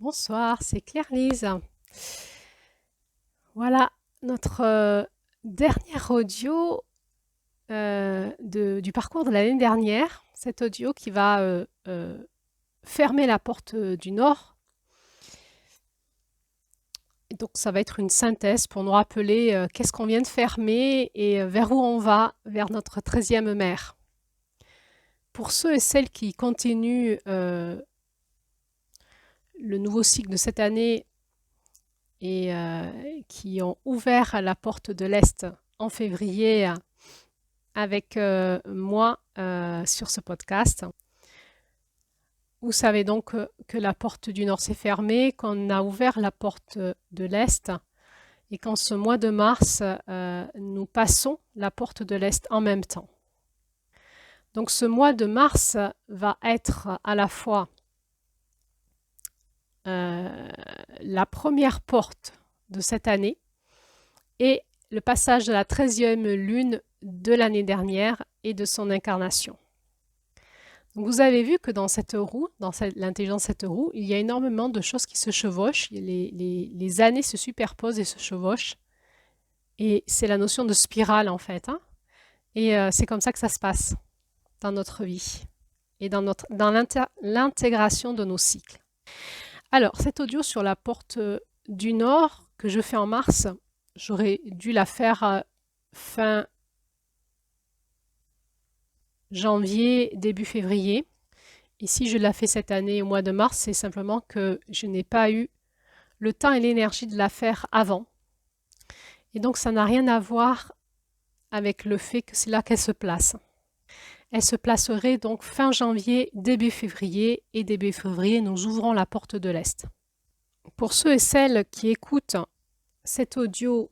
Bonsoir, c'est Claire-Lise. Voilà notre dernier audio du parcours de l'année dernière. Cet audio qui va fermer la porte du Nord. Et donc ça va être une synthèse pour nous rappeler qu'est-ce qu'on vient de fermer et vers où on va, vers notre 13e mère. Pour ceux et celles qui continuent le nouveau cycle de cette année et qui ont ouvert la porte de l'Est en février avec moi sur ce podcast. Vous savez donc que la porte du Nord s'est fermée, qu'on a ouvert la porte de l'Est et qu'en ce mois de mars, nous passons la porte de l'Est en même temps. Donc ce mois de mars va être à la fois la première porte de cette année et le passage de la 13e lune de l'année dernière et de son incarnation. Donc vous avez vu que dans cette roue, dans l'intelligence cette roue, il y a énormément de choses qui se chevauchent, les années se superposent et se chevauchent, et c'est la notion de spirale en fait, hein. Et c'est comme ça que ça se passe dans notre vie et dans l'intégration de nos cycles. Alors, cet audio sur la porte du Nord que je fais en mars, j'aurais dû la faire fin janvier, début février. Et si je la fais cette année au mois de mars, c'est simplement que je n'ai pas eu le temps et l'énergie de la faire avant. Et donc, ça n'a rien à voir avec le fait que c'est là qu'elle se place. Elle se placerait donc fin janvier, début février, et début février, nous ouvrons la porte de l'Est. Pour ceux et celles qui écoutent cet audio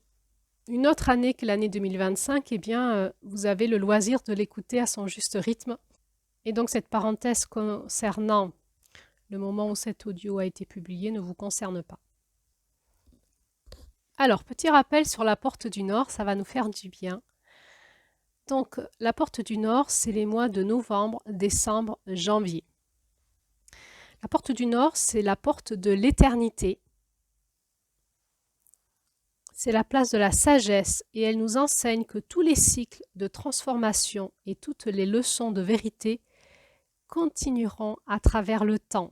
une autre année que l'année 2025, eh bien, vous avez le loisir de l'écouter à son juste rythme. Et donc, cette parenthèse concernant le moment où cet audio a été publié ne vous concerne pas. Alors, petit rappel sur la porte du Nord, ça va nous faire du bien. Donc, la porte du Nord, c'est les mois de novembre, décembre, janvier. La porte du Nord, c'est la porte de l'éternité. C'est la place de la sagesse et elle nous enseigne que tous les cycles de transformation et toutes les leçons de vérité continueront à travers le temps.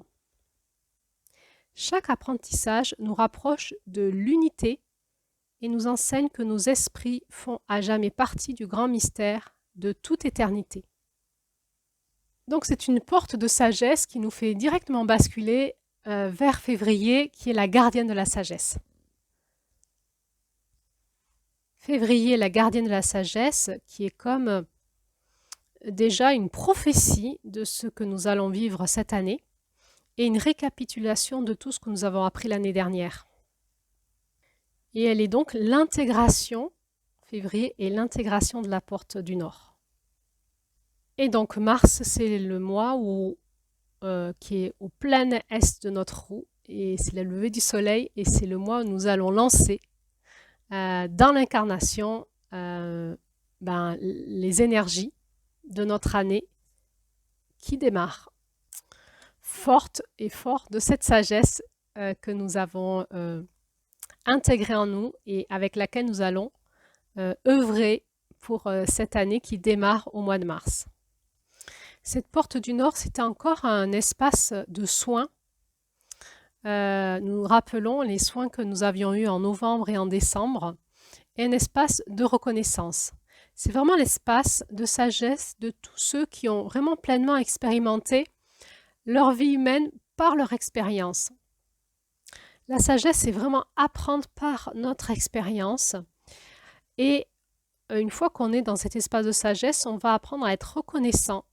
Chaque apprentissage nous rapproche de l'unité et nous enseigne que nos esprits font à jamais partie du grand mystère de toute éternité. Donc c'est une porte de sagesse qui nous fait directement basculer vers février, qui est la gardienne de la sagesse. Février, la gardienne de la sagesse, qui est comme déjà une prophétie de ce que nous allons vivre cette année et une récapitulation de tout ce que nous avons appris l'année dernière. Et elle est donc l'intégration, février, est l'intégration de la porte du Nord. Et donc mars, c'est le mois qui est au plein est de notre roue, et c'est la levée du soleil, et c'est le mois où nous allons lancer dans l'incarnation les énergies de notre année qui démarre forte et forte de cette sagesse que nous avons intégrée en nous et avec laquelle nous allons œuvrer pour cette année qui démarre au mois de mars. Cette porte du Nord, c'était encore un espace de soins. Nous rappelons les soins que nous avions eus en novembre et en décembre, et un espace de reconnaissance. C'est vraiment l'espace de sagesse de tous ceux qui ont vraiment pleinement expérimenté leur vie humaine par leur expérience. La sagesse, c'est vraiment apprendre par notre expérience. Et une fois qu'on est dans cet espace de sagesse, on va apprendre à être reconnaissant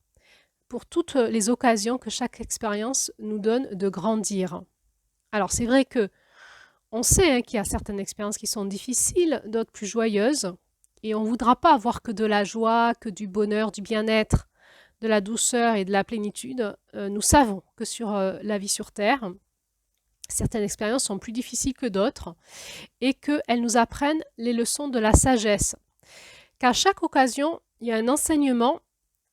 pour toutes les occasions que chaque expérience nous donne de grandir. Alors c'est vrai que on sait qu'il y a certaines expériences qui sont difficiles, d'autres plus joyeuses, et on ne voudra pas avoir que de la joie, que du bonheur, du bien-être, de la douceur et de la plénitude. Nous savons que sur la vie sur Terre, certaines expériences sont plus difficiles que d'autres et qu'elles nous apprennent les leçons de la sagesse. Qu'à chaque occasion, il y a un enseignement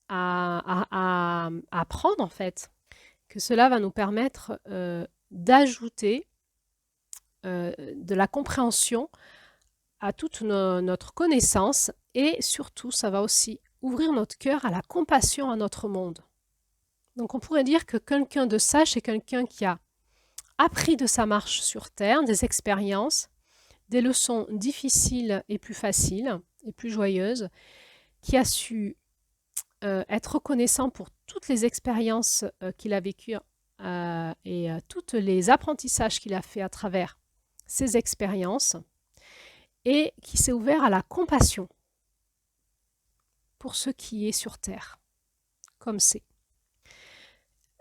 à apprendre en fait, que cela va nous permettre d'ajouter de la compréhension à toute notre connaissance et surtout, ça va aussi ouvrir notre cœur à la compassion à notre monde. Donc on pourrait dire que quelqu'un de sage, c'est quelqu'un qui a appris de sa marche sur Terre, des expériences, des leçons difficiles et plus faciles et plus joyeuses, qui a su être reconnaissant pour toutes les expériences qu'il a vécues et tous les apprentissages qu'il a fait à travers ces expériences et qui s'est ouvert à la compassion pour ce qui est sur Terre, comme c'est.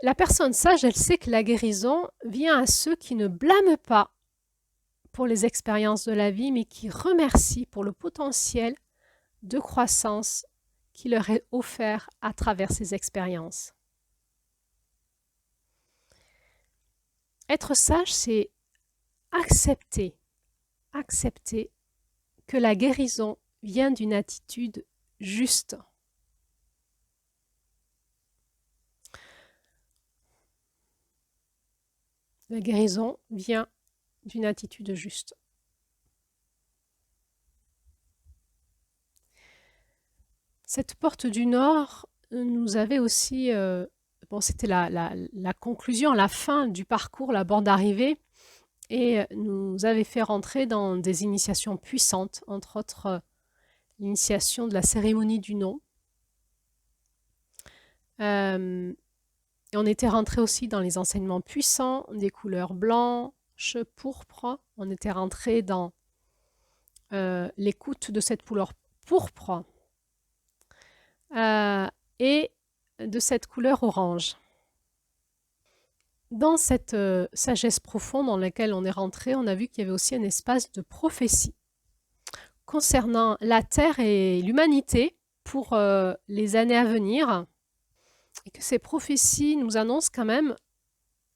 La personne sage, elle sait que la guérison vient à ceux qui ne blâment pas pour les expériences de la vie, mais qui remercient pour le potentiel de croissance qui leur est offert à travers ces expériences. Être sage, c'est accepter que la guérison vient d'une attitude juste. La guérison vient d'une attitude juste. Cette porte du Nord nous avait aussi, c'était la conclusion, la fin du parcours, la borne d'arrivée, et nous avait fait rentrer dans des initiations puissantes, entre autres l'initiation de la cérémonie du nom. Et on était rentré aussi dans les enseignements puissants, des couleurs blanches, pourpres. On était rentré dans l'écoute de cette couleur pourpre et de cette couleur orange. Dans cette sagesse profonde dans laquelle on est rentré, on a vu qu'il y avait aussi un espace de prophétie concernant la Terre et l'humanité pour les années à venir, et que ces prophéties nous annoncent quand même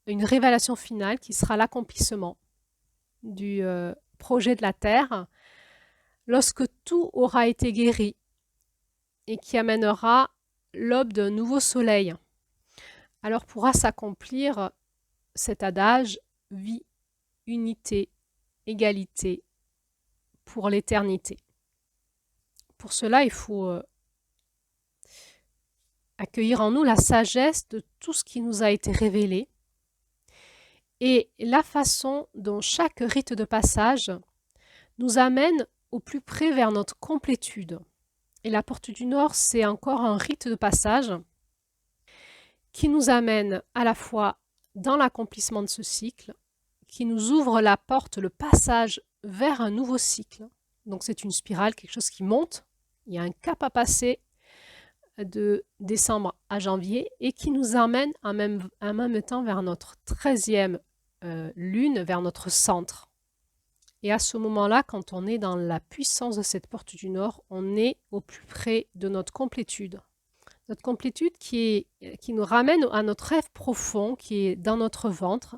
une révélation finale qui sera l'accomplissement du projet de la Terre lorsque tout aura été guéri et qui amènera l'aube d'un nouveau soleil. Alors pourra s'accomplir cet adage vie, unité, égalité pour l'éternité. Pour cela, il faut accueillir en nous la sagesse de tout ce qui nous a été révélé et la façon dont chaque rite de passage nous amène au plus près vers notre complétude. Et la porte du Nord, c'est encore un rite de passage qui nous amène à la fois dans l'accomplissement de ce cycle, qui nous ouvre la porte, le passage vers un nouveau cycle. Donc c'est une spirale, quelque chose qui monte, il y a un cap à passer de décembre à janvier et qui nous amène en même temps vers notre 13e lune, vers notre centre. Et à ce moment-là, quand on est dans la puissance de cette porte du Nord, on est au plus près de notre complétude. Notre complétude qui nous ramène à notre rêve profond qui est dans notre ventre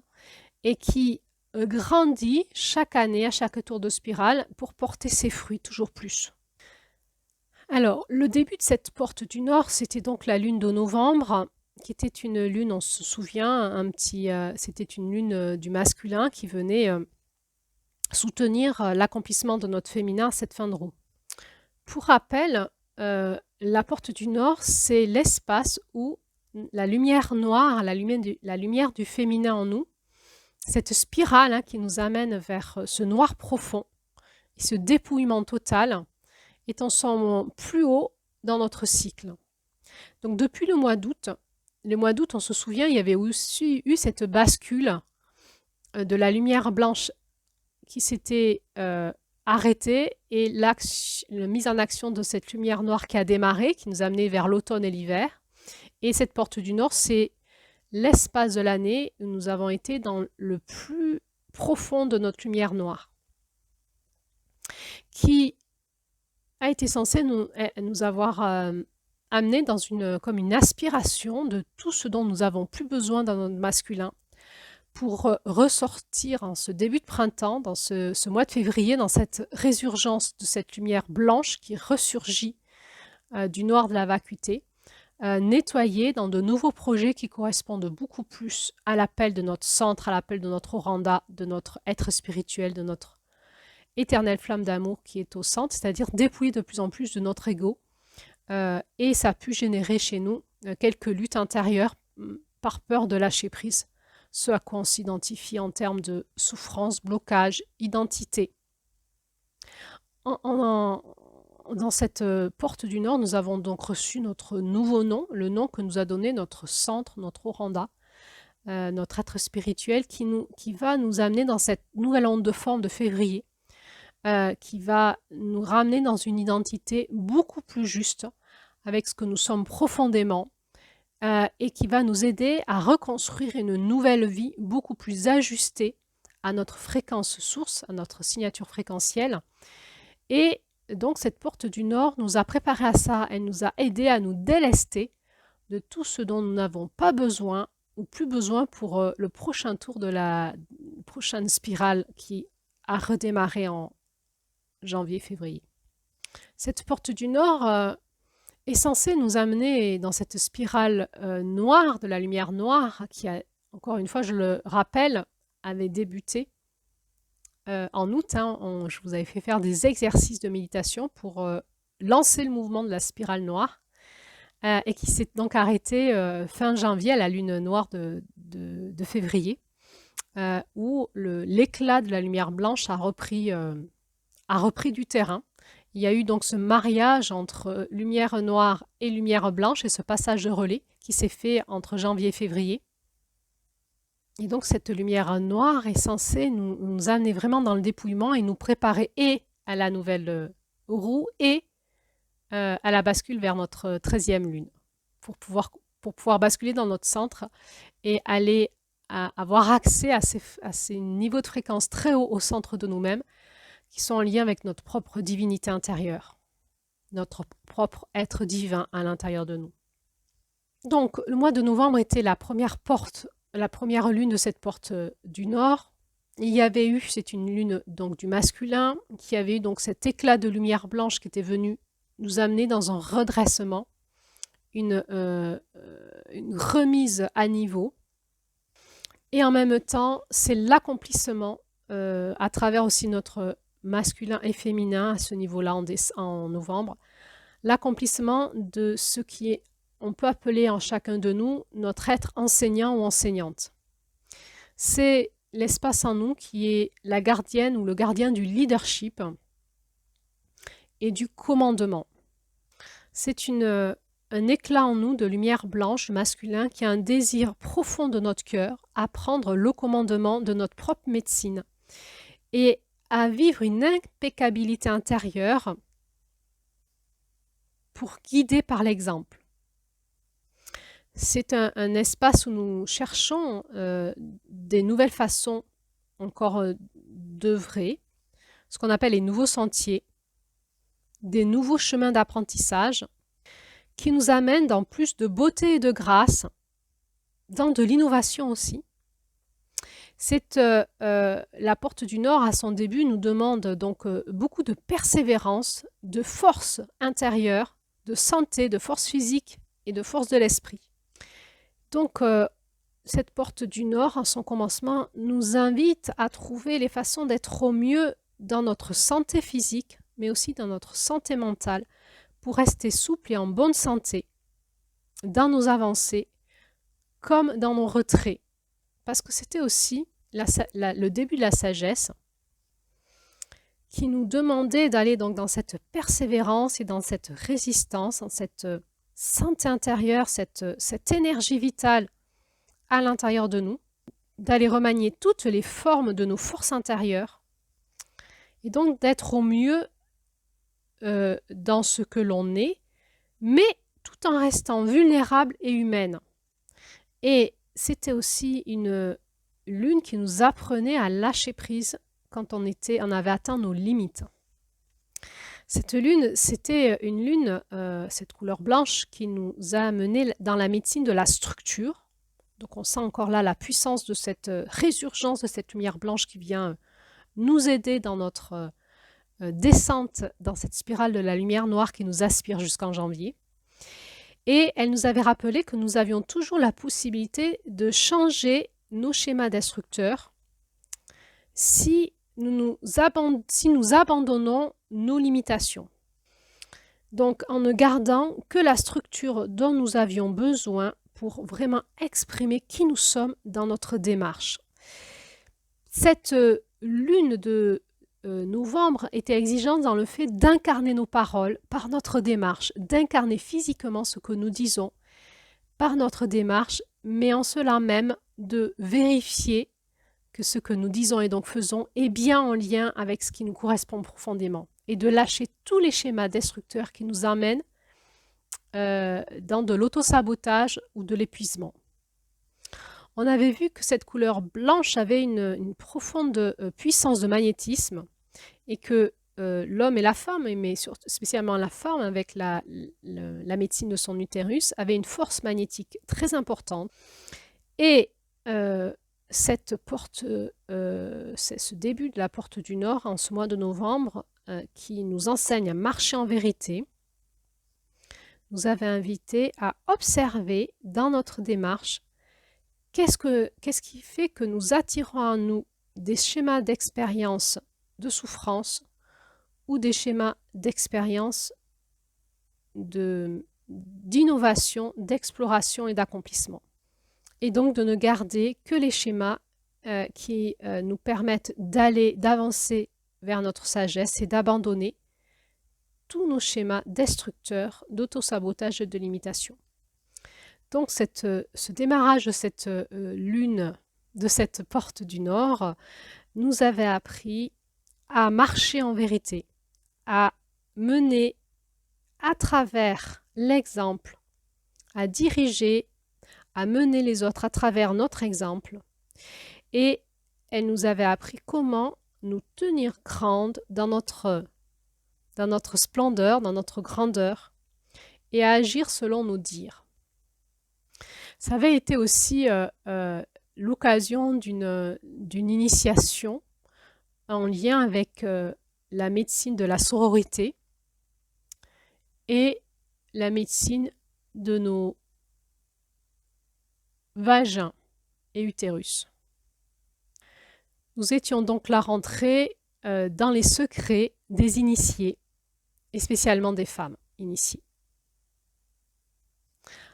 et qui grandit chaque année, à chaque tour de spirale, pour porter ses fruits toujours plus. Alors, le début de cette porte du Nord, c'était donc la lune de novembre, qui était une lune, on se souvient, c'était une lune du masculin qui venait soutenir l'accomplissement de notre féminin, cette fin de roue. Pour rappel, la porte du Nord, c'est l'espace où la lumière noire, la lumière du féminin en nous, cette spirale qui nous amène vers ce noir profond et ce dépouillement total, est en son moment plus haut dans notre cycle. Donc depuis le mois d'août, on se souvient, il y avait aussi eu cette bascule de la lumière blanche qui s'était arrêtée et la mise en action de cette lumière noire qui a démarré, qui nous a amené vers l'automne et l'hiver. Et cette porte du Nord, c'est l'espace de l'année où nous avons été dans le plus profond de notre lumière noire, qui a été censé nous avoir amené dans comme une aspiration de tout ce dont nous avons plus besoin dans notre masculin pour ressortir en ce début de printemps, dans ce mois de février, dans cette résurgence de cette lumière blanche qui ressurgit du noir de la vacuité, nettoyer dans de nouveaux projets qui correspondent beaucoup plus à l'appel de notre centre, à l'appel de notre Oranda, de notre être spirituel, de notre éternelle flamme d'amour qui est au centre, c'est-à-dire dépouiller de plus en plus de notre ego. Et ça a pu générer chez nous quelques luttes intérieures par peur de lâcher prise, ce à quoi on s'identifie en termes de souffrance, blocage, identité. Dans cette porte du Nord, nous avons donc reçu notre nouveau nom, le nom que nous a donné notre centre, notre Oranda, notre être spirituel qui va nous amener dans cette nouvelle onde de forme de février, qui va nous ramener dans une identité beaucoup plus juste avec ce que nous sommes profondément et qui va nous aider à reconstruire une nouvelle vie beaucoup plus ajustée à notre fréquence source, à notre signature fréquentielle. Et donc cette porte du Nord nous a préparé à ça, elle nous a aidé à nous délester de tout ce dont nous n'avons pas besoin ou plus besoin pour le prochain tour de la prochaine spirale qui a redémarré en janvier-février. Cette porte du Nord est censée nous amener dans cette spirale noire, de la lumière noire, qui a, encore une fois, je le rappelle, avait débuté en août. Je vous avais fait faire des exercices de méditation pour lancer le mouvement de la spirale noire et qui s'est donc arrêté fin janvier à la lune noire de février, où l'éclat de la lumière blanche a repris du terrain. Il y a eu donc ce mariage entre lumière noire et lumière blanche et ce passage de relais qui s'est fait entre janvier et février. Et donc cette lumière noire est censée nous amener vraiment dans le dépouillement et nous préparer et à la nouvelle roue et à la bascule vers notre 13e lune pour pouvoir basculer dans notre centre et aller avoir accès à ces niveaux de fréquence très hauts au centre de nous-mêmes qui sont en lien avec notre propre divinité intérieure, notre propre être divin à l'intérieur de nous. Donc, le mois de novembre était la première lune de cette porte du Nord. Il y avait eu, c'est une lune donc du masculin, qui avait eu donc cet éclat de lumière blanche qui était venu nous amener dans un redressement, une remise à niveau. Et en même temps, c'est l'accomplissement à travers aussi notre masculin et féminin à ce niveau-là en novembre, l'accomplissement de ce qui est, on peut appeler en chacun de nous, notre être enseignant ou enseignante. C'est l'espace en nous qui est la gardienne ou le gardien du leadership et du commandement. C'est un éclat en nous de lumière blanche masculin qui a un désir profond de notre cœur à prendre le commandement de notre propre médecine et à vivre une impeccabilité intérieure pour guider par l'exemple. C'est un espace où nous cherchons des nouvelles façons encore d'œuvrer, ce qu'on appelle les nouveaux sentiers, des nouveaux chemins d'apprentissage qui nous amènent dans plus de beauté et de grâce, dans de l'innovation aussi. La porte du Nord, à son début, nous demande donc beaucoup de persévérance, de force intérieure, de santé, de force physique et de force de l'esprit. Donc, cette porte du Nord, en son commencement, nous invite à trouver les façons d'être au mieux dans notre santé physique, mais aussi dans notre santé mentale, pour rester souple et en bonne santé, dans nos avancées, comme dans nos retraits. Parce que c'était aussi le début de la sagesse qui nous demandait d'aller donc dans cette persévérance et dans cette résistance, dans cette santé intérieure, cette énergie vitale à l'intérieur de nous, d'aller remanier toutes les formes de nos forces intérieures et donc d'être au mieux dans ce que l'on est, mais tout en restant vulnérable et humaine. Et c'était aussi une lune qui nous apprenait à lâcher prise quand on avait atteint nos limites. Cette lune, c'était une lune, cette couleur blanche, qui nous a amené dans la médecine de la structure. Donc on sent encore là la puissance de cette résurgence de cette lumière blanche qui vient nous aider dans notre descente dans cette spirale de la lumière noire qui nous aspire jusqu'en janvier. Et elle nous avait rappelé que nous avions toujours la possibilité de changer nos schémas destructeurs si nous abandonnons nos limitations. Donc, en ne gardant que la structure dont nous avions besoin pour vraiment exprimer qui nous sommes dans notre démarche. Cette lune de novembre était exigeante dans le fait d'incarner nos paroles par notre démarche, d'incarner physiquement ce que nous disons par notre démarche, mais en cela même de vérifier que ce que nous disons et donc faisons est bien en lien avec ce qui nous correspond profondément et de lâcher tous les schémas destructeurs qui nous amènent dans de l'autosabotage ou de l'épuisement. On avait vu que cette couleur blanche avait une profonde puissance de magnétisme et que l'homme et la femme, mais spécialement la femme avec la médecine de son utérus, avaient une force magnétique très importante. Et ce début de la porte du Nord, en ce mois de novembre, qui nous enseigne à marcher en vérité, nous avait invité à observer dans notre démarche qu'est-ce qui fait que nous attirons à nous des schémas d'expérience de souffrance ou des schémas d'expérience d'innovation, d'exploration et d'accomplissement. Et donc de ne garder que les schémas qui nous permettent d'avancer vers notre sagesse et d'abandonner tous nos schémas destructeurs d'autosabotage et de limitation. Donc ce démarrage de cette lune, de cette porte du Nord, nous avait appris à marcher en vérité, à mener à travers l'exemple, à diriger, à mener les autres à travers notre exemple. Et elle nous avait appris comment nous tenir grandes dans notre splendeur, dans notre grandeur, et à agir selon nos dires. Ça avait été aussi l'occasion d'une initiation en lien avec la médecine de la sororité et la médecine de nos vagins et utérus. Nous étions donc la rentrée dans les secrets des initiés, et spécialement des femmes initiées.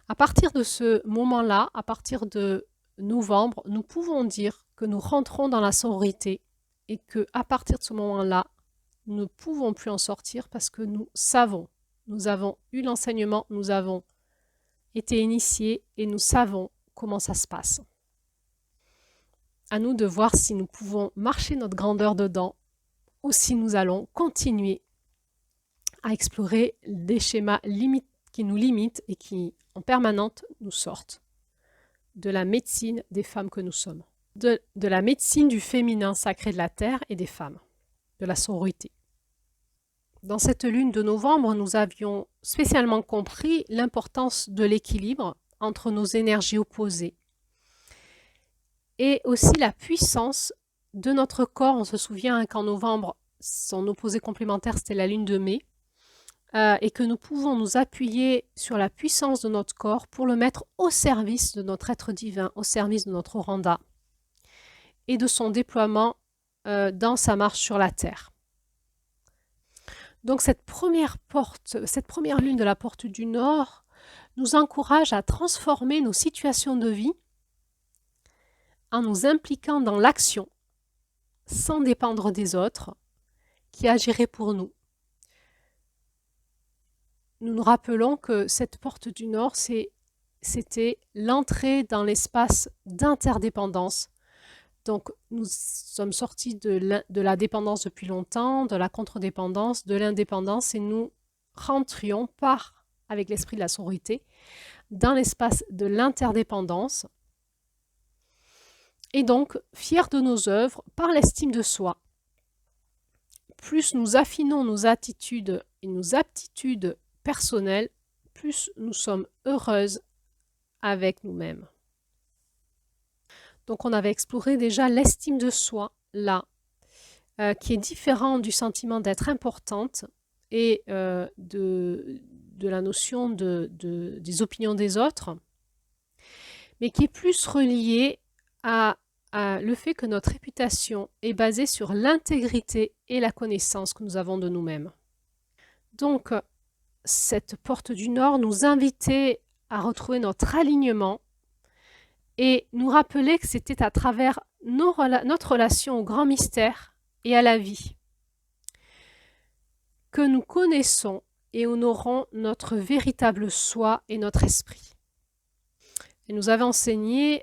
À partir de ce moment-là, à partir de novembre, nous pouvons dire que nous rentrons dans la sororité et qu'à partir de ce moment-là, nous ne pouvons plus en sortir parce que nous savons, nous avons eu l'enseignement, nous avons été initiés et nous savons comment ça se passe. À nous de voir si nous pouvons marcher notre grandeur dedans ou si nous allons continuer à explorer des schémas qui nous limitent et qui, en permanente, nous sortent de la médecine des femmes que nous sommes, de la médecine du féminin sacré de la terre et des femmes, de la sororité. Dans cette lune de novembre, nous avions spécialement compris l'importance de l'équilibre entre nos énergies opposées et aussi la puissance de notre corps. On se souvient qu'en novembre, son opposé complémentaire, c'était la lune de mai, et que nous pouvons nous appuyer sur la puissance de notre corps pour le mettre au service de notre être divin, au service de notre Oranda et de son déploiement dans sa marche sur la terre. Donc cette première lune de la porte du Nord nous encourage à transformer nos situations de vie en nous impliquant dans l'action sans dépendre des autres qui agiraient pour nous. Nous nous rappelons que cette porte du Nord, c'était l'entrée dans l'espace d'interdépendance. Donc, nous sommes sortis de la dépendance depuis longtemps, de la contre-dépendance, de l'indépendance, et nous rentrions avec l'esprit de la sororité, dans l'espace de l'interdépendance. Et donc, fiers de nos œuvres, par l'estime de soi, plus nous affinons nos attitudes et nos aptitudes personnelles, plus nous sommes heureuses avec nous-mêmes. Donc on avait exploré déjà l'estime de soi, là, qui est différent du sentiment d'être importante et de la notion des opinions des autres, mais qui est plus relié à le fait que notre réputation est basée sur l'intégrité et la connaissance que nous avons de nous-mêmes. Donc, cette porte du Nord nous invitait à retrouver notre alignement et nous rappeler que c'était à travers notre relation au grand mystère et à la vie que nous connaissons et honorons notre véritable soi et notre esprit. Et nous avait enseigné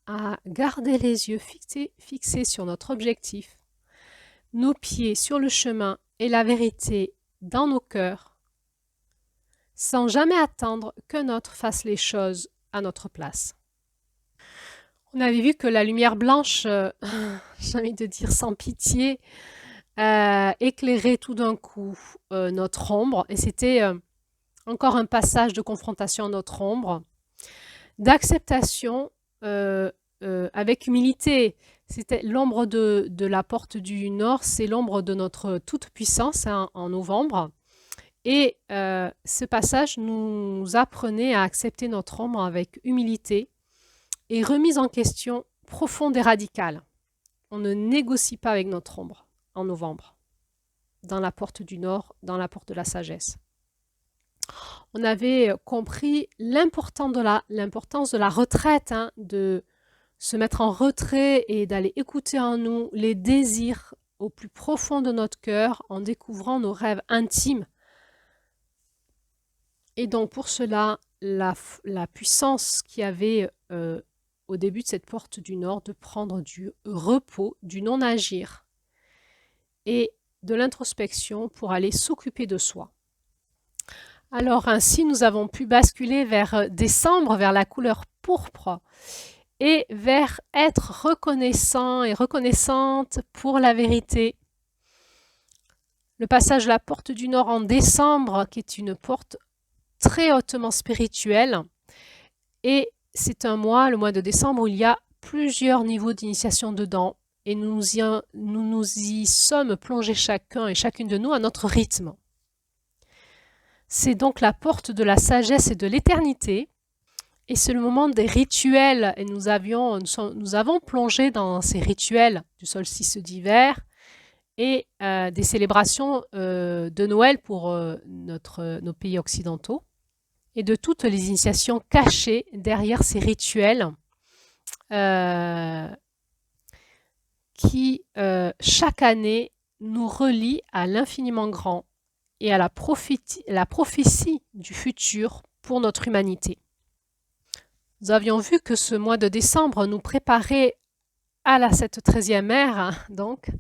à garder les yeux fixés sur notre objectif, nos pieds sur le chemin et la vérité dans nos cœurs, sans jamais attendre qu'un autre fasse les choses à notre place. On avait vu que la lumière blanche, j'ai envie de dire sans pitié, éclairait tout d'un coup notre ombre, et c'était encore un passage de confrontation à notre ombre, d'acceptation avec humilité. C'était l'ombre de la porte du Nord, c'est l'ombre de notre toute-puissance en novembre. Et ce passage nous apprenait à accepter notre ombre avec humilité et remise en question profonde et radicale. On ne négocie pas avec notre ombre en novembre, dans la porte du Nord, dans la porte de la sagesse. On avait compris l'importance de la retraite, hein, de se mettre en retrait et d'aller écouter en nous les désirs au plus profond de notre cœur en découvrant nos rêves intimes. Et donc pour cela, la puissance qu'il y avait au début de cette porte du Nord de prendre du repos, du non-agir et de l'introspection pour aller s'occuper de soi. Alors ainsi, nous avons pu basculer vers décembre, vers la couleur pourpre et vers être reconnaissant et reconnaissante pour la vérité. Le passage de la porte du Nord en décembre, qui est une porte très hautement spirituelle, et c'est un mois, le mois de décembre, où il y a plusieurs niveaux d'initiation dedans, et nous nous y sommes plongés chacun et chacune de nous à notre rythme. C'est donc la porte de la sagesse et de l'éternité, et c'est le moment des rituels, et nous avons plongé dans ces rituels du solstice d'hiver et des célébrations de Noël pour nos pays occidentaux, et de toutes les initiations cachées derrière ces rituels qui, chaque année, nous relient à l'infiniment grand et à la prophétie du futur pour notre humanité. Nous avions vu que ce mois de décembre nous préparait à cette 13e ère, hein, donc,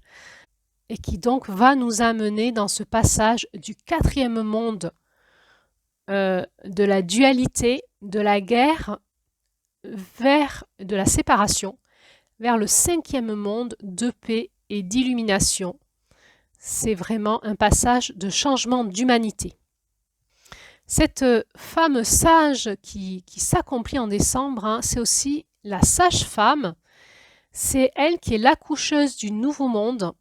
et qui donc va nous amener dans ce passage du 4e monde, de la dualité, de la guerre, de la séparation, vers le 5e monde de paix et d'illumination. C'est vraiment un passage de changement d'humanité. Cette femme sage qui s'accomplit en décembre, hein, c'est aussi la sage-femme. C'est elle qui est l'accoucheuse du nouveau monde,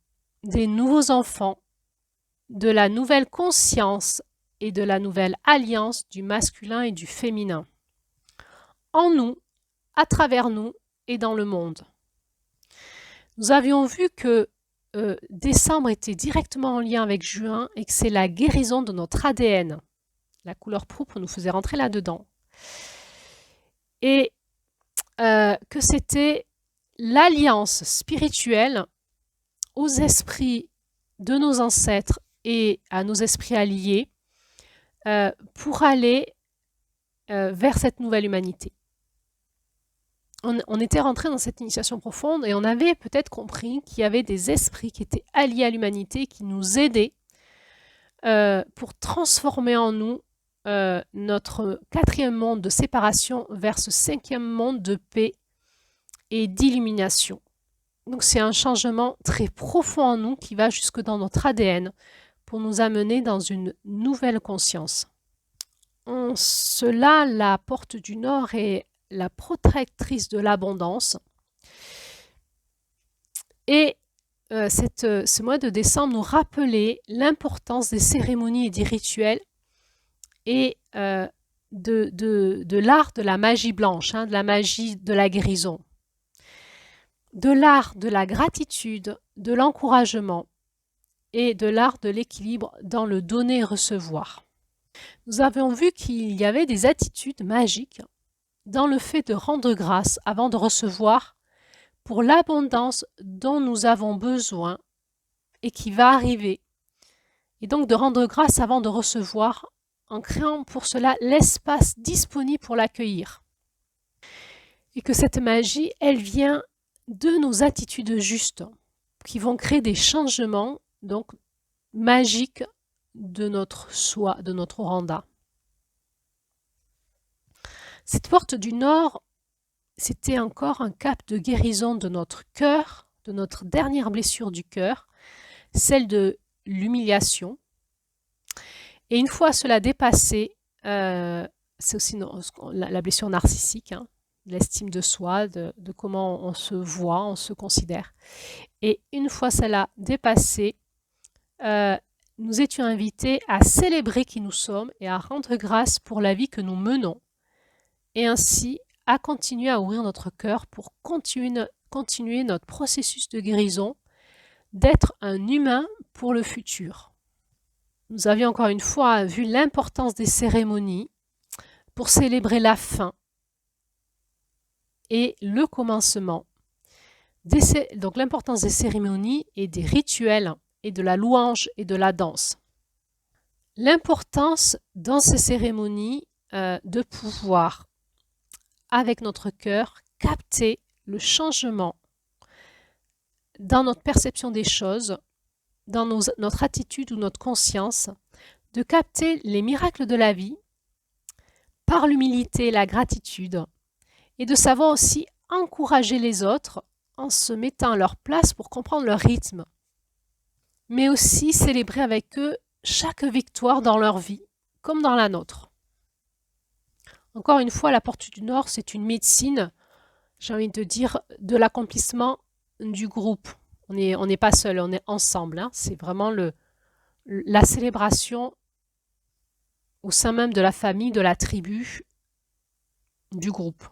des nouveaux enfants, de la nouvelle conscience et de la nouvelle alliance du masculin et du féminin. En nous, à travers nous et dans le monde. Nous avions vu que décembre était directement en lien avec juin et que c'est la guérison de notre ADN. La couleur pourpre nous faisait rentrer là-dedans. Et que c'était l'alliance spirituelle aux esprits de nos ancêtres et à nos esprits alliés pour aller vers cette nouvelle humanité. On était rentré dans cette initiation profonde et on avait peut-être compris qu'il y avait des esprits qui étaient alliés à l'humanité, qui nous aidaient pour transformer en nous notre 4e monde de séparation vers ce 5e monde de paix et d'illumination. Donc c'est un changement très profond en nous qui va jusque dans notre ADN pour nous amener dans une nouvelle conscience. En cela, la porte du Nord est la protectrice de l'abondance. Et ce mois de décembre nous rappelait l'importance des cérémonies et des rituels et de l'art de la magie blanche, hein, de la magie de la guérison, de l'art de la gratitude, de l'encouragement et de l'art de l'équilibre dans le donner et recevoir. Nous avons vu qu'il y avait des attitudes magiques dans le fait de rendre grâce avant de recevoir pour l'abondance dont nous avons besoin et qui va arriver. Et donc de rendre grâce avant de recevoir en créant pour cela l'espace disponible pour l'accueillir. Et que cette magie, elle vient de nos attitudes justes qui vont créer des changements donc magiques de notre soi, de notre Oranda. Cette porte du Nord, c'était encore un cap de guérison de notre cœur, de notre dernière blessure du cœur, celle de l'humiliation. Et une fois cela dépassé, c'est aussi la blessure narcissique, hein, l'estime de soi, de comment on se voit, on se considère. Et une fois cela dépassé, nous étions invités à célébrer qui nous sommes et à rendre grâce pour la vie que nous menons. Et ainsi, à continuer à ouvrir notre cœur pour continuer notre processus de guérison, d'être un humain pour le futur. Nous avions encore une fois vu l'importance des cérémonies pour célébrer la fin et le commencement. Donc l'importance des cérémonies et des rituels et de la louange et de la danse. L'importance dans ces cérémonies de pouvoir, avec notre cœur, capter le changement dans notre perception des choses, dans notre attitude ou notre conscience, de capter les miracles de la vie par l'humilité et la gratitude, et de savoir aussi encourager les autres en se mettant à leur place pour comprendre leur rythme, mais aussi célébrer avec eux chaque victoire dans leur vie, comme dans la nôtre. Encore une fois, la porte du Nord, c'est une médecine, j'ai envie de dire, de l'accomplissement du groupe. On n'est pas seul, on est ensemble. Hein. C'est vraiment la célébration au sein même de la famille, de la tribu, du groupe.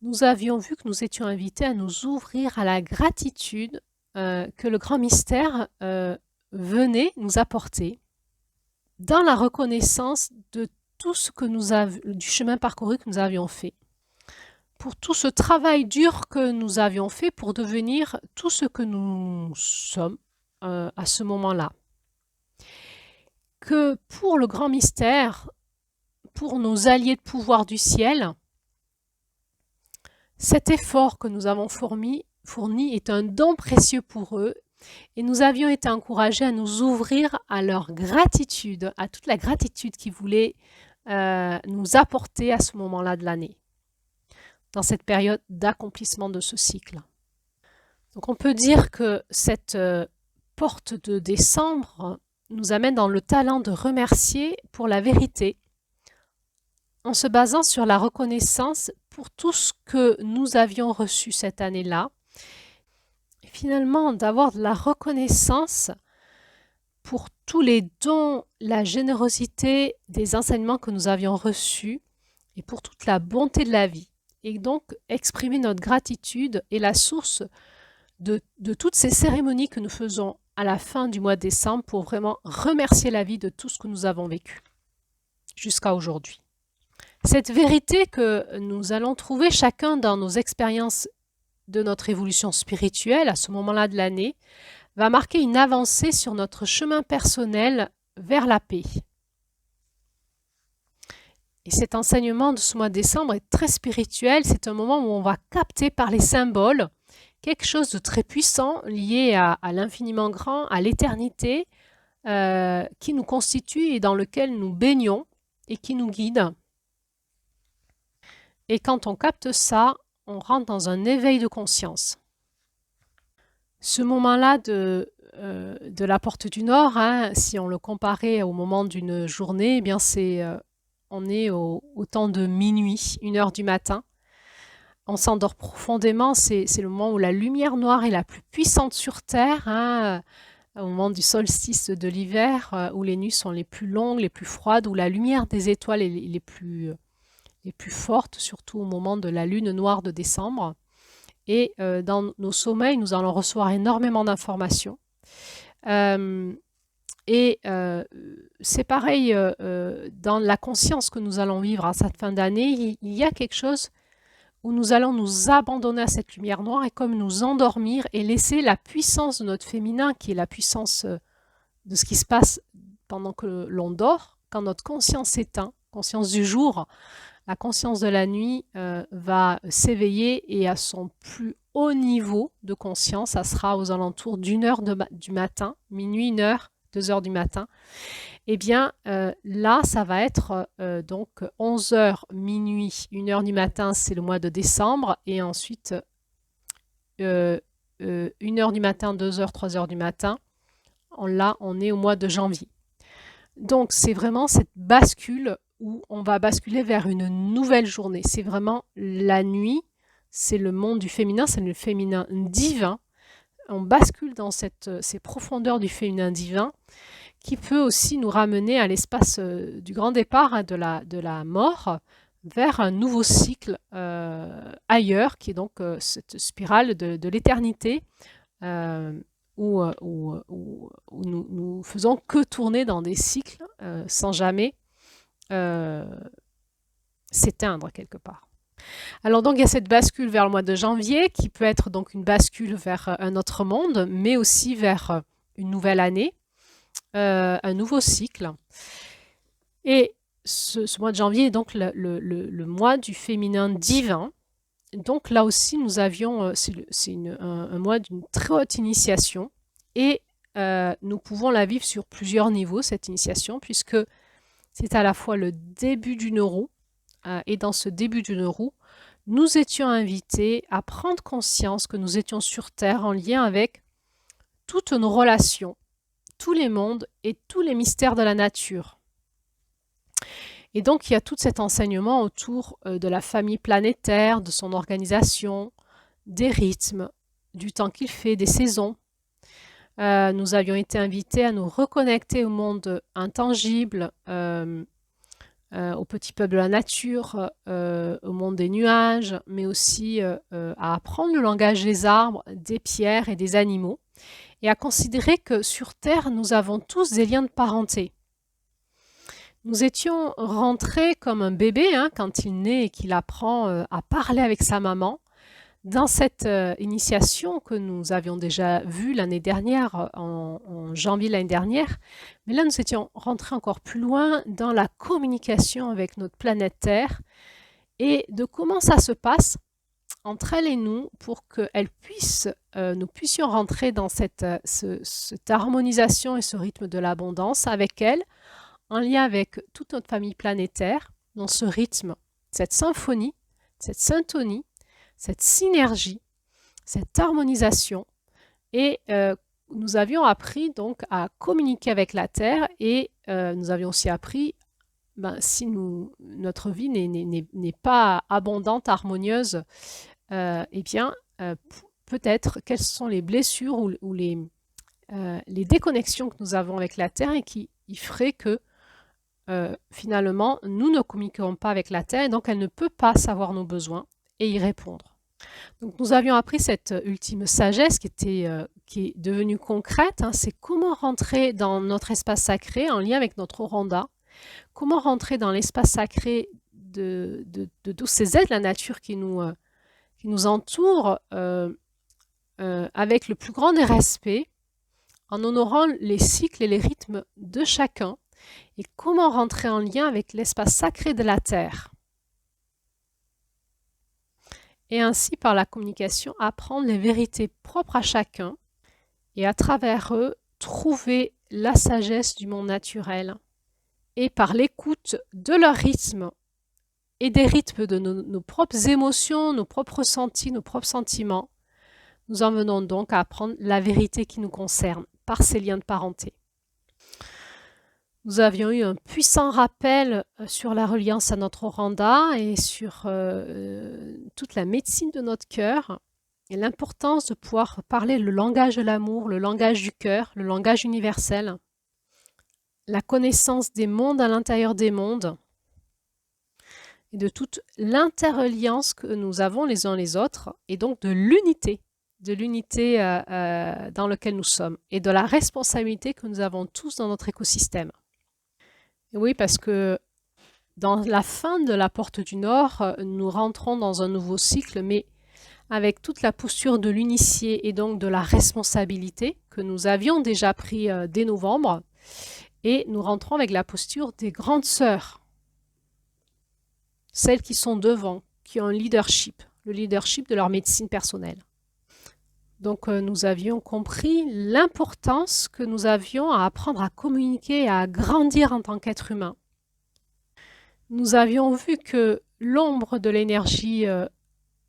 Nous avions vu que nous étions invités à nous ouvrir à la gratitude que le grand mystère venait nous apporter dans la reconnaissance de tout ce que du chemin parcouru que nous avions fait, pour tout ce travail dur que nous avions fait pour devenir tout ce que nous sommes à ce moment-là. Que pour le grand mystère, pour nos alliés de pouvoir du ciel, cet effort que nous avons fourni est un don précieux pour eux et nous avions été encouragés à nous ouvrir à leur gratitude, à toute la gratitude qu'ils voulaient nous apporter à ce moment-là de l'année, dans cette période d'accomplissement de ce cycle. Donc on peut dire que cette porte de décembre nous amène dans le talent de remercier pour la vérité, en se basant sur la reconnaissance pour tout ce que nous avions reçu cette année-là. Et finalement, d'avoir de la reconnaissance pour tous les dons, la générosité des enseignements que nous avions reçus et pour toute la bonté de la vie. Et donc, exprimer notre gratitude est la source de toutes ces cérémonies que nous faisons à la fin du mois de décembre pour vraiment remercier la vie de tout ce que nous avons vécu jusqu'à aujourd'hui. Cette vérité que nous allons trouver chacun dans nos expériences de notre évolution spirituelle à ce moment-là de l'année va marquer une avancée sur notre chemin personnel vers la paix. Et cet enseignement de ce mois de décembre est très spirituel. C'est un moment où on va capter par les symboles quelque chose de très puissant lié à l'infiniment grand, à l'éternité qui nous constitue et dans lequel nous baignons et qui nous guide. Et quand on capte ça, on rentre dans un éveil de conscience. Ce moment-là de la porte du Nord, hein, si on le comparait au moment d'une journée, eh bien on est au temps de minuit, 1h du matin. On s'endort profondément, c'est le moment où la lumière noire est la plus puissante sur Terre. Hein. au moment du solstice de l'hiver, où les nuits sont les plus longues, les plus froides, où la lumière des étoiles est les plus fortes, surtout au moment de la lune noire de décembre. Et dans nos sommeils, nous allons recevoir énormément d'informations. Euh, et c'est pareil dans la conscience que nous allons vivre à cette fin d'année, il y a quelque chose où nous allons nous abandonner à cette lumière noire et comme nous endormir et laisser la puissance de notre féminin, qui est la puissance de ce qui se passe pendant que l'on dort, quand notre conscience s'éteint, conscience du jour, la conscience de la nuit va s'éveiller et à son plus haut niveau de conscience, ça sera aux alentours d'1 heure du matin, minuit, 1 heure, 2 heures du matin. Eh bien, là, ça va être donc 11 heures, minuit, 1 heure du matin, c'est le mois de décembre. Et ensuite, 1 heure du matin, 2 heures, 3 heures du matin. Là, on est au mois de janvier. Donc, c'est vraiment cette bascule où on va basculer vers une nouvelle journée. C'est vraiment la nuit, c'est le monde du féminin, c'est le féminin divin. On bascule dans ces profondeurs du féminin divin qui peut aussi nous ramener à l'espace du grand départ, hein, de la mort, vers un nouveau cycle ailleurs, qui est donc cette spirale de l'éternité, où nous faisons que tourner dans des cycles sans jamais s'éteindre quelque part. Alors donc il y a cette bascule vers le mois de janvier, qui peut être donc une bascule vers un autre monde, mais aussi vers une nouvelle année, un nouveau cycle. Et ce mois de janvier est donc le mois du féminin divin. Donc là aussi, nous avions, c'est un mois d'une très haute initiation et nous pouvons la vivre sur plusieurs niveaux, cette initiation, puisque c'est à la fois le début d'une roue et dans ce début d'une roue, nous étions invités à prendre conscience que nous étions sur Terre en lien avec toutes nos relations, tous les mondes et tous les mystères de la nature. Et donc, il y a tout cet enseignement autour de la famille planétaire, de son organisation, des rythmes, du temps qu'il fait, des saisons. Nous avions été invités à nous reconnecter au monde intangible, au petit peuple de la nature, au monde des nuages, mais aussi à apprendre le langage des arbres, des pierres et des animaux, et à considérer que sur Terre, nous avons tous des liens de parenté. Nous étions rentrés comme un bébé, hein, quand il naît et qu'il apprend à parler avec sa maman, dans cette initiation que nous avions déjà vue l'année dernière, en janvier l'année dernière. Mais là, nous étions rentrés encore plus loin dans la communication avec notre planète Terre et de comment ça se passe entre elle et nous pour que nous puissions rentrer dans cette harmonisation et ce rythme de l'abondance avec elle, en lien avec toute notre famille planétaire, dans ce rythme, cette symphonie, cette syntonie, cette synergie, cette harmonisation. Et nous avions appris donc à communiquer avec la Terre et nous avions aussi appris, si notre vie n'est pas abondante, harmonieuse, eh bien, peut-être quelles sont les blessures ou les déconnexions que nous avons avec la Terre et qui feraient que finalement, nous ne communiquerons pas avec la Terre et donc elle ne peut pas savoir nos besoins et y répondre. Donc nous avions appris cette ultime sagesse qui est devenue concrète, hein, c'est comment rentrer dans notre espace sacré en lien avec notre Oranda, comment rentrer dans l'espace sacré de tous ces êtres, la nature qui nous entoure avec le plus grand des respects, en honorant les cycles et les rythmes de chacun, et comment rentrer en lien avec l'espace sacré de la Terre. Et ainsi, par la communication, apprendre les vérités propres à chacun et à travers eux, trouver la sagesse du monde naturel. Et par l'écoute de leur rythme et des rythmes de nos propres émotions, nos propres ressentis, nos propres sentiments, nous en venons donc à apprendre la vérité qui nous concerne par ces liens de parenté. Nous avions eu un puissant rappel sur la reliance à notre Oranda et sur toute la médecine de notre cœur et l'importance de pouvoir parler le langage de l'amour, le langage du cœur, le langage universel, la connaissance des mondes à l'intérieur des mondes et de toute l'interreliance que nous avons les uns les autres et donc de l'unité dans laquelle nous sommes et de la responsabilité que nous avons tous dans notre écosystème. Et oui, parce que dans la fin de la porte du Nord, nous rentrons dans un nouveau cycle, mais avec toute la posture de l'initié et donc de la responsabilité que nous avions déjà pris dès novembre, et nous rentrons avec la posture des grandes sœurs, celles qui sont devant, qui ont un leadership, le leadership de leur médecine personnelle. Donc nous avions compris l'importance que nous avions à apprendre à communiquer et à grandir en tant qu'être humain. Nous avions vu que l'ombre de l'énergie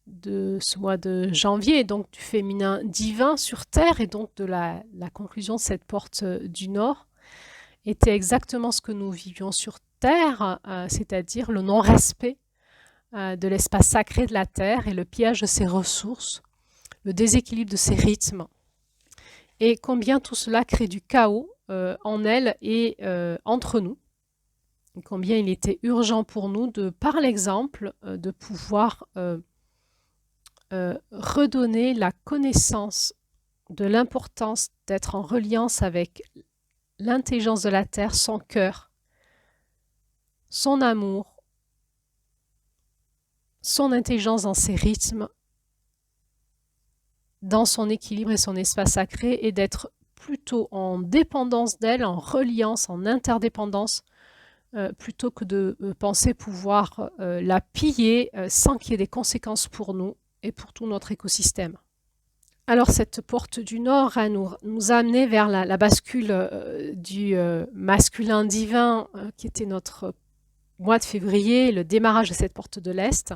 de ce mois de janvier, donc du féminin divin sur Terre, et donc de la conclusion de cette porte du Nord, était exactement ce que nous vivions sur Terre, c'est-à-dire le non-respect de l'espace sacré de la Terre et le pillage de ses ressources, le déséquilibre de ses rythmes, et combien tout cela crée du chaos en elle et entre nous, et combien il était urgent pour nous de, par l'exemple, de pouvoir redonner la connaissance de l'importance d'être en reliance avec l'intelligence de la Terre, son cœur, son amour, son intelligence dans ses rythmes, dans son équilibre et son espace sacré, et d'être plutôt en dépendance d'elle, en reliance, en interdépendance, plutôt que de penser pouvoir la piller sans qu'il y ait des conséquences pour nous et pour tout notre écosystème. Alors cette porte du Nord nous a amené vers la bascule du masculin divin qui était notre mois de février, le démarrage de cette porte de l'Est.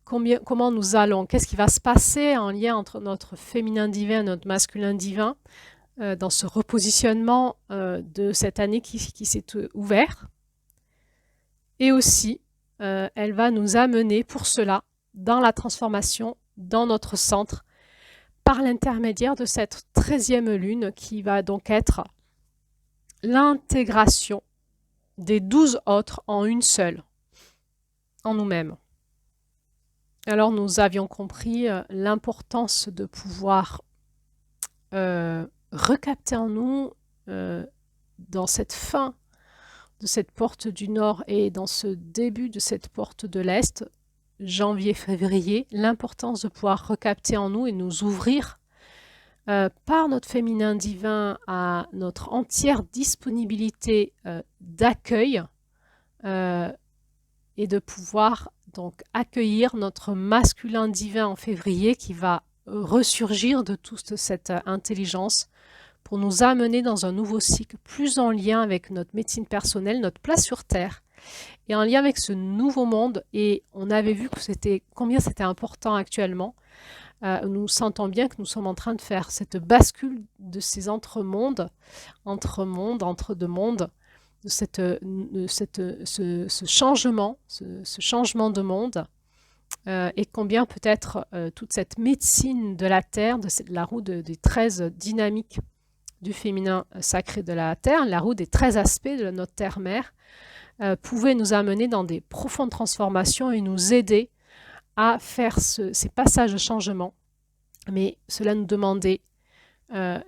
Comment nous allons, qu'est-ce qui va se passer en lien entre notre féminin divin et notre masculin divin dans ce repositionnement de cette année qui s'est ouvert. Et aussi, elle va nous amener pour cela dans la transformation, dans notre centre, par l'intermédiaire de cette 13e lune qui va donc être l'intégration des 12 autres en une seule, en nous-mêmes. Alors nous avions compris l'importance de pouvoir recapter en nous, dans cette fin de cette porte du Nord et dans ce début de cette porte de l'Est, janvier-février, l'importance de pouvoir recapter en nous et nous ouvrir par notre féminin divin à notre entière disponibilité d'accueil et de pouvoir donc accueillir notre masculin divin en février qui va ressurgir de toute cette intelligence pour nous amener dans un nouveau cycle plus en lien avec notre médecine personnelle, notre place sur Terre et en lien avec ce nouveau monde. Et on avait vu que combien c'était important actuellement. Nous sentons bien que nous sommes en train de faire cette bascule de ces entre-mondes, entre deux mondes, de ce changement, ce changement de monde, et combien peut-être toute cette médecine de la Terre, de la roue des 13 dynamiques du féminin sacré de la Terre, la roue des 13 aspects de notre Terre-Mère, pouvait nous amener dans des profondes transformations et nous aider à faire ces passages de changement. Mais cela nous demandait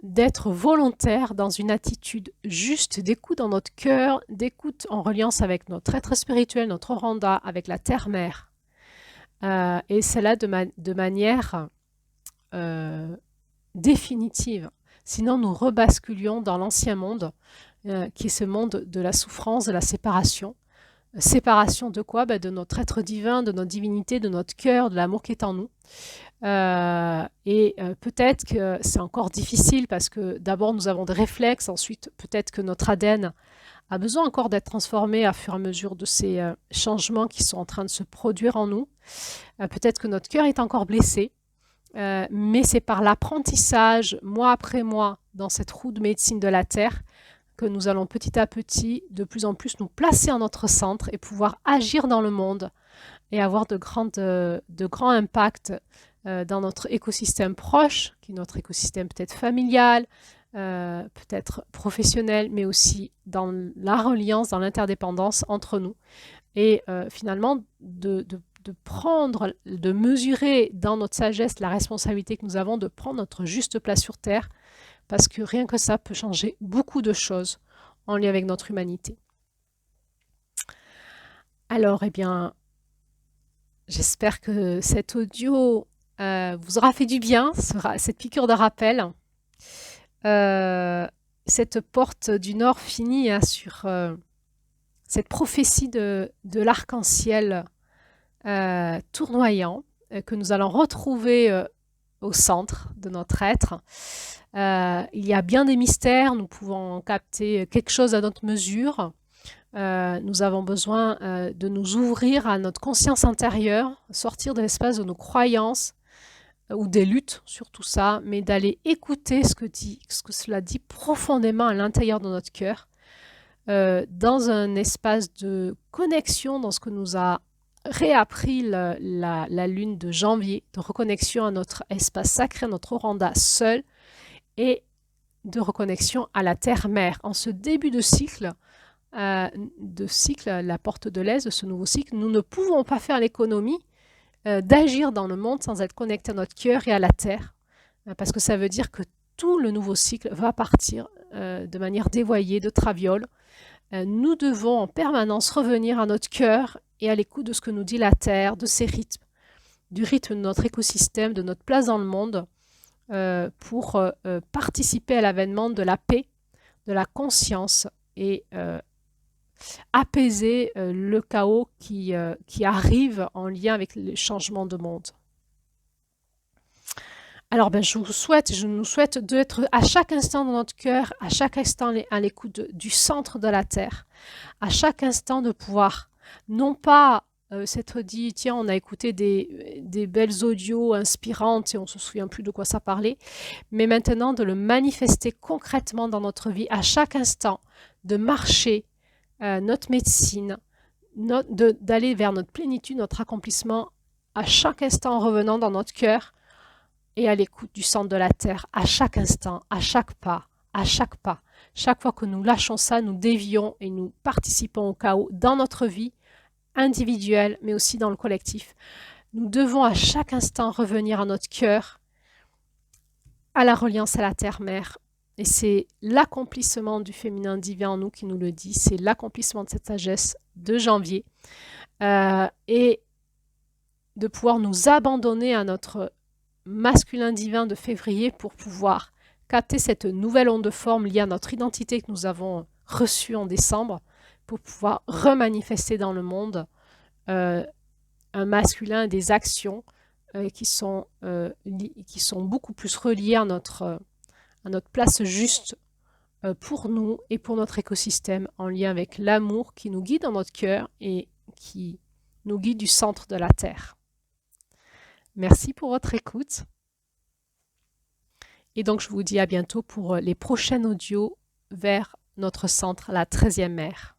d'être volontaire dans une attitude juste d'écoute dans notre cœur, d'écoute en reliance avec notre être spirituel, notre Oranda, avec la Terre-Mère. Et cela de manière définitive. Sinon, nous rebasculions dans l'ancien monde, qui est ce monde de la souffrance, de la séparation. Séparation de quoi? De notre être divin, de notre divinité, de notre cœur, de l'amour qui est en nous. Peut-être que c'est encore difficile parce que d'abord nous avons des réflexes, ensuite peut-être que notre ADN a besoin encore d'être transformé à fur et à mesure de ces changements qui sont en train de se produire en nous. Peut-être que notre cœur est encore blessé, mais c'est par l'apprentissage, mois après mois, dans cette roue de médecine de la Terre, que nous allons petit à petit, de plus en plus, nous placer en notre centre et pouvoir agir dans le monde et avoir de grands impacts dans notre écosystème proche, qui est notre écosystème peut-être familial, peut-être professionnel, mais aussi dans la reliance, dans l'interdépendance entre nous. Et finalement, de prendre, de mesurer dans notre sagesse la responsabilité que nous avons de prendre notre juste place sur Terre, parce que rien que ça peut changer beaucoup de choses en lien avec notre humanité. Alors, eh bien, j'espère que cet audio vous aura fait du bien, cette piqûre de rappel. Cette porte du Nord finit sur cette prophétie de l'arc-en-ciel tournoyant que nous allons retrouver au centre de notre être. Il y a bien des mystères, nous pouvons capter quelque chose à notre mesure. Nous avons besoin de nous ouvrir à notre conscience intérieure, sortir de l'espace de nos croyances ou des luttes sur tout ça, mais d'aller écouter ce que cela dit profondément à l'intérieur de notre cœur, dans un espace de connexion, dans ce que nous a réappris la lune de janvier, de reconnexion à notre espace sacré, à notre Oranda seul, et de reconnexion à la terre-mère. En ce début de cycle, la porte de l'Est, de ce nouveau cycle, nous ne pouvons pas faire l'économie d'agir dans le monde sans être connecté à notre cœur et à la terre, parce que ça veut dire que tout le nouveau cycle va partir de manière dévoyée, de traviole. Nous devons en permanence revenir à notre cœur et à l'écoute de ce que nous dit la terre, de ses rythmes, du rythme de notre écosystème, de notre place dans le monde, pour participer à l'avènement de la paix, de la conscience et apaiser le chaos qui arrive en lien avec les changements de monde. Alors, je nous souhaite d'être à chaque instant dans notre cœur, à chaque instant à l'écoute du centre de la Terre, à chaque instant de pouvoir, non pas s'être dit, tiens, on a écouté des belles audios inspirantes et on ne se souvient plus de quoi ça parlait, mais maintenant de le manifester concrètement dans notre vie, à chaque instant, de marcher notre médecine, d'aller vers notre plénitude, notre accomplissement, à chaque instant en revenant dans notre cœur et à l'écoute du centre de la Terre, à chaque instant, à chaque pas, à chaque pas. Chaque fois que nous lâchons ça, nous dévions et nous participons au chaos dans notre vie individuelle, mais aussi dans le collectif. Nous devons à chaque instant revenir à notre cœur, à la reliance à la Terre-Mère. Et c'est l'accomplissement du féminin divin en nous qui nous le dit, c'est l'accomplissement de cette sagesse de janvier. Et de pouvoir nous abandonner à notre masculin divin de février pour pouvoir capter cette nouvelle onde de forme liée à notre identité que nous avons reçue en décembre, pour pouvoir remanifester dans le monde un masculin et des actions qui sont beaucoup plus reliées à notre place juste pour nous et pour notre écosystème, en lien avec l'amour qui nous guide dans notre cœur et qui nous guide du centre de la Terre. Merci pour votre écoute. Et donc, je vous dis à bientôt pour les prochains audios vers notre centre, la 13e mer.